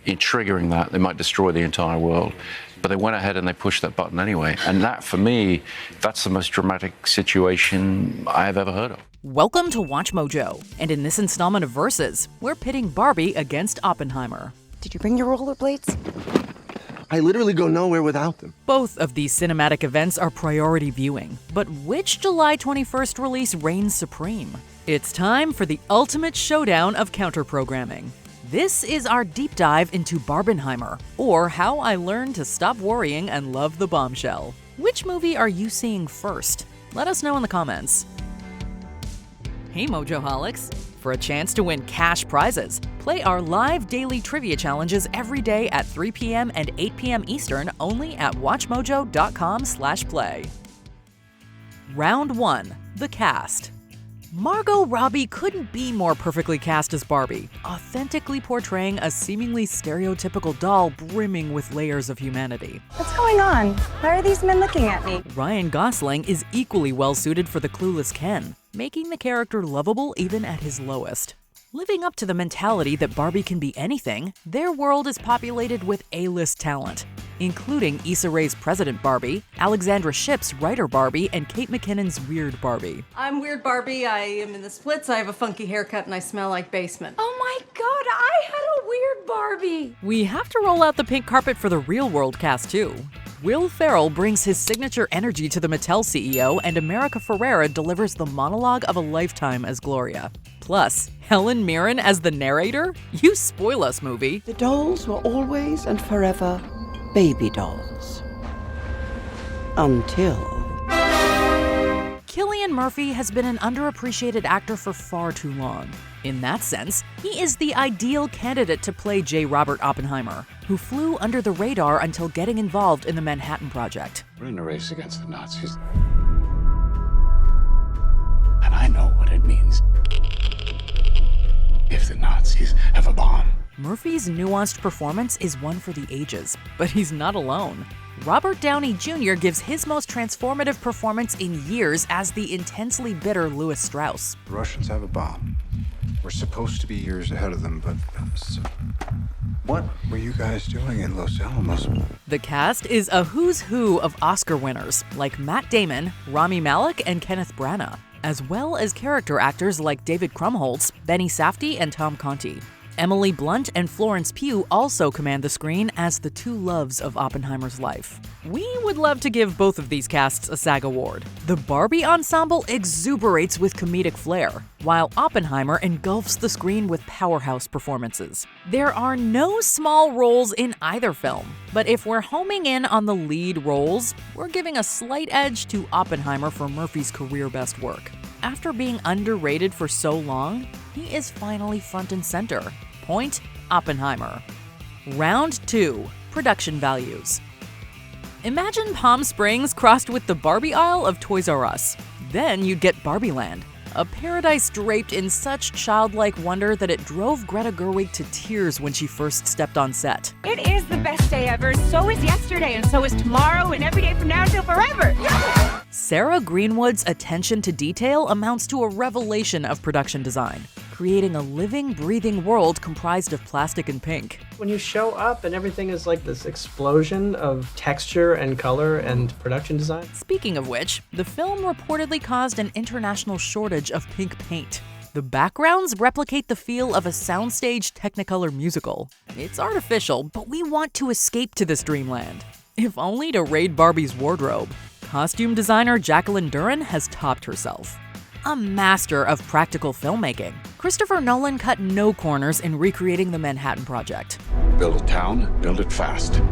in triggering that, they might destroy the entire world. But they went ahead and they pushed that button anyway. And that, for me, that's the most dramatic situation I have ever heard of. Welcome to Watch Mojo, and in this installment of Versus, we're pitting Barbie against Oppenheimer. Did you bring your rollerblades? I literally go nowhere without them. Both of these cinematic events are priority viewing, but which July 21st release reigns supreme? It's time for the ultimate showdown of counter-programming. This is our deep dive into Barbenheimer, or how I learned to stop worrying and love the bombshell. Which movie are you seeing first? Let us know in the comments. Hey Mojoholics! For a chance to win cash prizes, play our live daily trivia challenges every day at 3 p.m. and 8 p.m. Eastern only at WatchMojo.com/play. Round 1. The Cast. Margot Robbie couldn't be more perfectly cast as Barbie, authentically portraying a seemingly stereotypical doll brimming with layers of humanity. What's going on? Why are these men looking at me? Ryan Gosling is equally well-suited for the clueless Ken, making the character lovable even at his lowest. Living up to the mentality that Barbie can be anything, their world is populated with A-list talent, including Issa Rae's President Barbie, Alexandra Shipp's Writer Barbie, and Kate McKinnon's Weird Barbie. I'm Weird Barbie, I am in the splits, I have a funky haircut, and I smell like basement. Oh my god, I had a Weird Barbie! We have to roll out the pink carpet for the real-world cast, too. Will Ferrell brings his signature energy to the Mattel CEO, and America Ferrera delivers the monologue of a lifetime as Gloria. Plus, Helen Mirren as the narrator? You spoil us, movie. The dolls were always and forever baby dolls. Until... Cillian Murphy has been an underappreciated actor for far too long. In that sense, he is the ideal candidate to play J. Robert Oppenheimer, who flew under the radar until getting involved in the Manhattan Project. We're in a race against the Nazis. And I know what it means if the Nazis have a bomb. Murphy's nuanced performance is one for the ages, but he's not alone. Robert Downey Jr. gives his most transformative performance in years as the intensely bitter Louis Strauss. The Russians have a bomb. We're supposed to be years ahead of them, but what were you guys doing in Los Alamos? The cast is a who's who of Oscar winners, like Matt Damon, Rami Malek, and Kenneth Branagh, as well as character actors like David Krumholtz, Benny Safdie, and Tom Conti. Emily Blunt and Florence Pugh also command the screen as the two loves of Oppenheimer's life. We would love to give both of these casts a SAG award. The Barbie ensemble exuberates with comedic flair, while Oppenheimer engulfs the screen with powerhouse performances. There are no small roles in either film, but if we're homing in on the lead roles, we're giving a slight edge to Oppenheimer for Murphy's career best work. After being underrated for so long, he is finally front and center. Point, Oppenheimer. Round 2. Production values. Imagine Palm Springs crossed with the Barbie aisle of Toys R Us. Then you'd get Barbieland, a paradise draped in such childlike wonder that it drove Greta Gerwig to tears when she first stepped on set. It is the best day ever, so is yesterday, and so is tomorrow, and every day from now till forever! Yeah! Sarah Greenwood's attention to detail amounts to a revelation of production design, creating a living, breathing world comprised of plastic and pink. When you show up and everything is like this explosion of texture and color and production design. Speaking of which, the film reportedly caused an international shortage of pink paint. The backgrounds replicate the feel of a soundstage Technicolor musical. It's artificial, but we want to escape to this dreamland, if only to raid Barbie's wardrobe. Costume designer Jacqueline Duran has topped herself. A master of practical filmmaking, Christopher Nolan cut no corners in recreating the Manhattan Project. Build a town, build it fast.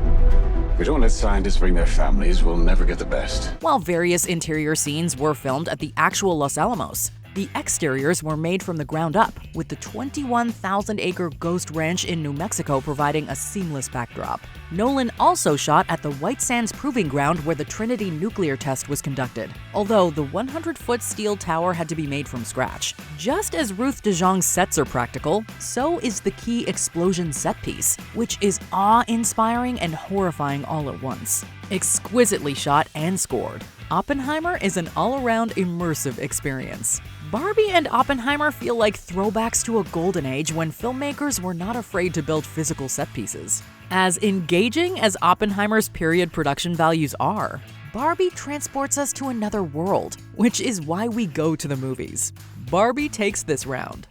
If we don't let scientists bring their families, we'll never get the best. While various interior scenes were filmed at the actual Los Alamos, the exteriors were made from the ground up, with the 21,000-acre Ghost Ranch in New Mexico providing a seamless backdrop. Nolan also shot at the White Sands Proving Ground where the Trinity nuclear test was conducted, although the 100-foot steel tower had to be made from scratch. Just as Ruth de Jong's sets are practical, so is the key explosion set piece, which is awe-inspiring and horrifying all at once. Exquisitely shot and scored, Oppenheimer is an all-around immersive experience. Barbie and Oppenheimer feel like throwbacks to a golden age when filmmakers were not afraid to build physical set pieces. As engaging as Oppenheimer's period production values are, Barbie transports us to another world, which is why we go to the movies. Barbie takes this round.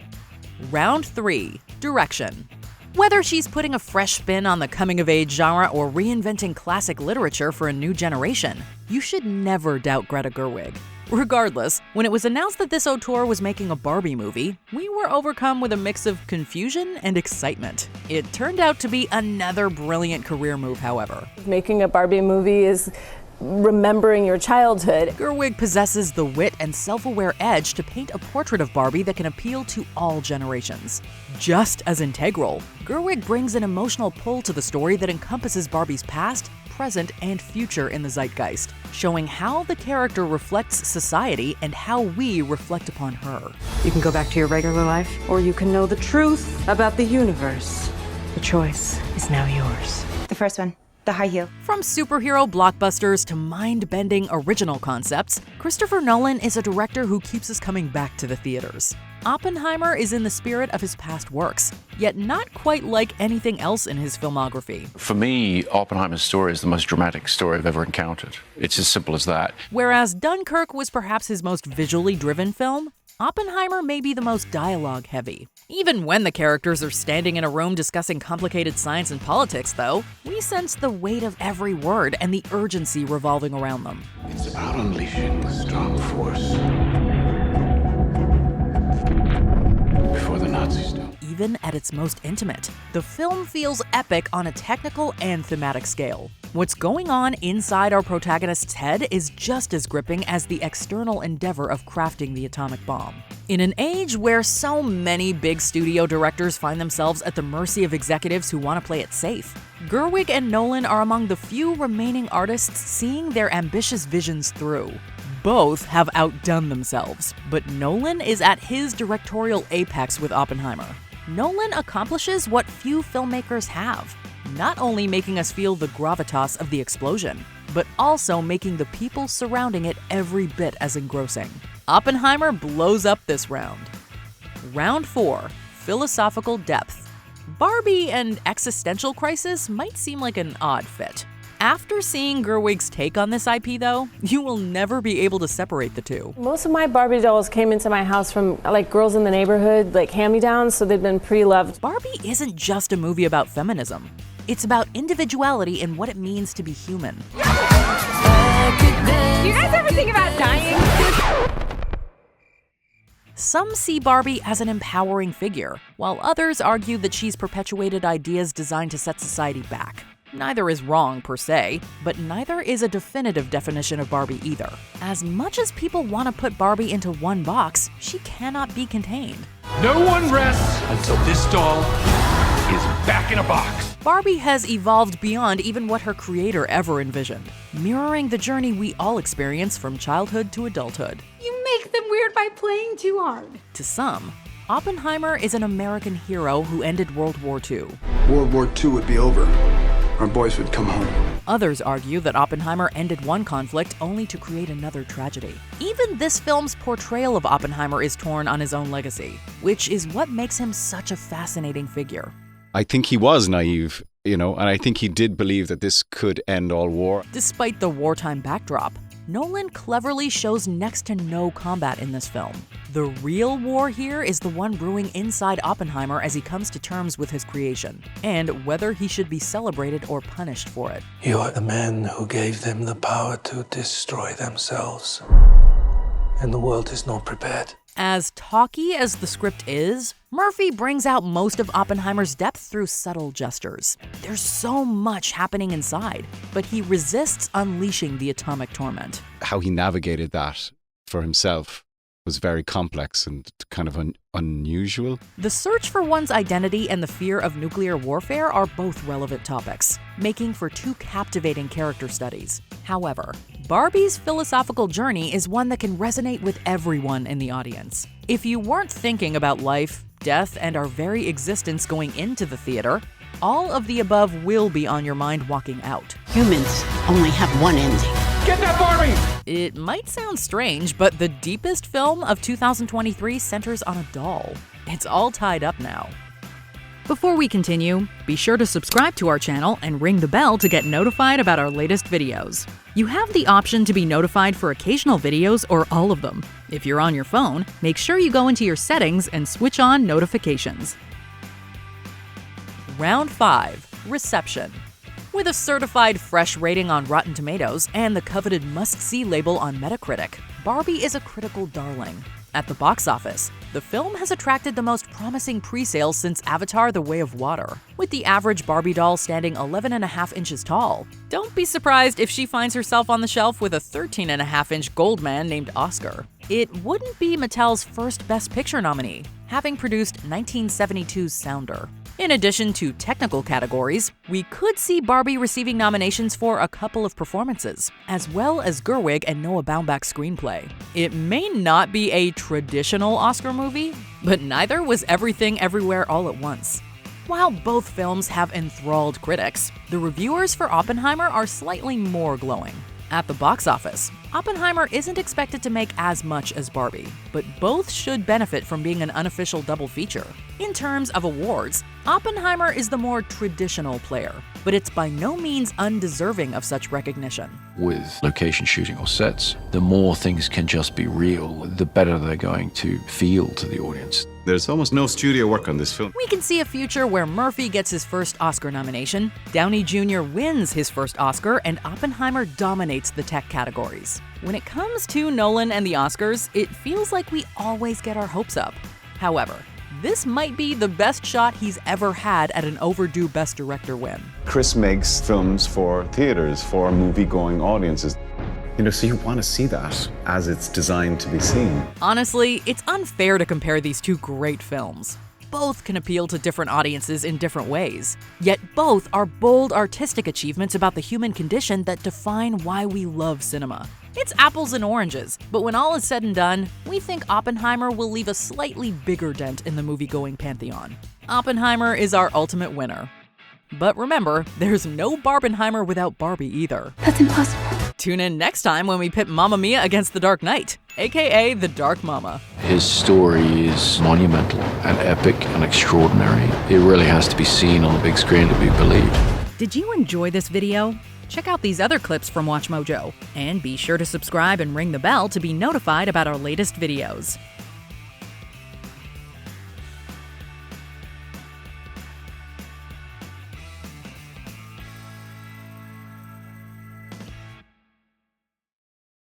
Round 3, direction. Whether she's putting a fresh spin on the coming-of-age genre or reinventing classic literature for a new generation, you should never doubt Greta Gerwig. Regardless, when it was announced that this auteur was making a Barbie movie, we were overcome with a mix of confusion and excitement. It turned out to be another brilliant career move, however. Making a Barbie movie is remembering your childhood. Gerwig possesses the wit and self-aware edge to paint a portrait of Barbie that can appeal to all generations. Just as integral, Gerwig brings an emotional pull to the story that encompasses Barbie's past, present, and future in the zeitgeist, showing how the character reflects society and how we reflect upon her. You can go back to your regular life, or you can know the truth about the universe. The choice is now yours. The first one, the high heel. From superhero blockbusters to mind-bending original concepts, Christopher Nolan is a director who keeps us coming back to the theaters. Oppenheimer is in the spirit of his past works, yet not quite like anything else in his filmography. For me, Oppenheimer's story is the most dramatic story I've ever encountered. It's as simple as that. Whereas Dunkirk was perhaps his most visually driven film, Oppenheimer may be the most dialogue-heavy. Even when the characters are standing in a room discussing complicated science and politics, though, we sense the weight of every word and the urgency revolving around them. It's about unleashing strong force before the Nazis do. Even at its most intimate, the film feels epic on a technical and thematic scale. What's going on inside our protagonist's head is just as gripping as the external endeavor of crafting the atomic bomb. In an age where so many big studio directors find themselves at the mercy of executives who want to play it safe, Gerwig and Nolan are among the few remaining artists seeing their ambitious visions through. Both have outdone themselves, but Nolan is at his directorial apex with Oppenheimer. Nolan accomplishes what few filmmakers have, not only making us feel the gravitas of the explosion, but also making the people surrounding it every bit as engrossing. Oppenheimer blows up this round. Round 4, philosophical depth. Barbie and existential crisis might seem like an odd fit. After seeing Gerwig's take on this IP, though, you will never be able to separate the two. Most of my Barbie dolls came into my house from like girls in the neighborhood, like hand-me-downs, so they've been pre-loved. Barbie isn't just a movie about feminism. It's about individuality and what it means to be human. Do you guys ever think about dying? Some see Barbie as an empowering figure, while others argue that she's perpetuated ideas designed to set society back. Neither is wrong per se, but neither is a definitive definition of Barbie either. As much as people want to put Barbie into one box, she cannot be contained. No one rests until this doll is back in a box. Barbie has evolved beyond even what her creator ever envisioned, mirroring the journey we all experience from childhood to adulthood. You make them weird by playing too hard. To some, Oppenheimer is an American hero who ended World War II. World War II would be over. Our boys would come home. Others argue that Oppenheimer ended one conflict only to create another tragedy. Even this film's portrayal of Oppenheimer is torn on his own legacy, which is what makes him such a fascinating figure. I think he was naive, and I think he did believe that this could end all war. Despite the wartime backdrop, Nolan cleverly shows next to no combat in this film. The real war here is the one brewing inside Oppenheimer as he comes to terms with his creation, and whether he should be celebrated or punished for it. You are the man who gave them the power to destroy themselves, and the world is not prepared. As talky as the script is, Murphy brings out most of Oppenheimer's depth through subtle gestures. There's so much happening inside, but he resists unleashing the atomic torment. How he navigated that for himself was very complex and kind of unusual. The search for one's identity and the fear of nuclear warfare are both relevant topics, making for two captivating character studies. However, Barbie's philosophical journey is one that can resonate with everyone in the audience. If you weren't thinking about life, death, and our very existence going into the theater, all of the above will be on your mind walking out. Humans only have one ending. Get that Barbie! It might sound strange, but the deepest film of 2023 centers on a doll. It's all tied up now. Before we continue, be sure to subscribe to our channel and ring the bell to get notified about our latest videos. You have the option to be notified for occasional videos or all of them. If you're on your phone, make sure you go into your settings and switch on notifications. Round 5. Reception. With a certified fresh rating on Rotten Tomatoes and the coveted must-see label on Metacritic, Barbie is a critical darling. At the box office, the film has attracted the most promising pre-sales since Avatar: The Way of Water, with the average Barbie doll standing 11.5 inches tall. Don't be surprised if she finds herself on the shelf with a 13.5-inch gold man named Oscar. It wouldn't be Mattel's first Best Picture nominee, having produced 1972's Sounder. In addition to technical categories, we could see Barbie receiving nominations for a couple of performances, as well as Gerwig and Noah Baumbach's screenplay. It may not be a traditional Oscar movie, but neither was Everything Everywhere All at Once. While both films have enthralled critics, the reviewers for Oppenheimer are slightly more glowing. At the box office, Oppenheimer isn't expected to make as much as Barbie, but both should benefit from being an unofficial double feature. In terms of awards, Oppenheimer is the more traditional player, but it's by no means undeserving of such recognition. With location shooting or sets, the more things can just be real, the better they're going to feel to the audience. There's almost no studio work on this film. We can see a future where Murphy gets his first Oscar nomination, Downey Jr. wins his first Oscar, and Oppenheimer dominates the tech categories. When it comes to Nolan and the Oscars, it feels like we always get our hopes up. However, this might be the best shot he's ever had at an overdue Best Director win. Chris makes films for theaters, for movie-going audiences. So you want to see that as it's designed to be seen. Honestly, it's unfair to compare these two great films. Both can appeal to different audiences in different ways. Yet both are bold artistic achievements about the human condition that define why we love cinema. It's apples and oranges, but when all is said and done, we think Oppenheimer will leave a slightly bigger dent in the movie-going pantheon. Oppenheimer is our ultimate winner. But remember, there's no Barbenheimer without Barbie either. That's impossible. Tune in next time when we pit Mamma Mia against The Dark Knight, aka The Dark Mama. His story is monumental and epic and extraordinary. It really has to be seen on the big screen to be believed. Did you enjoy this video? Check out these other clips from WatchMojo, and be sure to subscribe and ring the bell to be notified about our latest videos.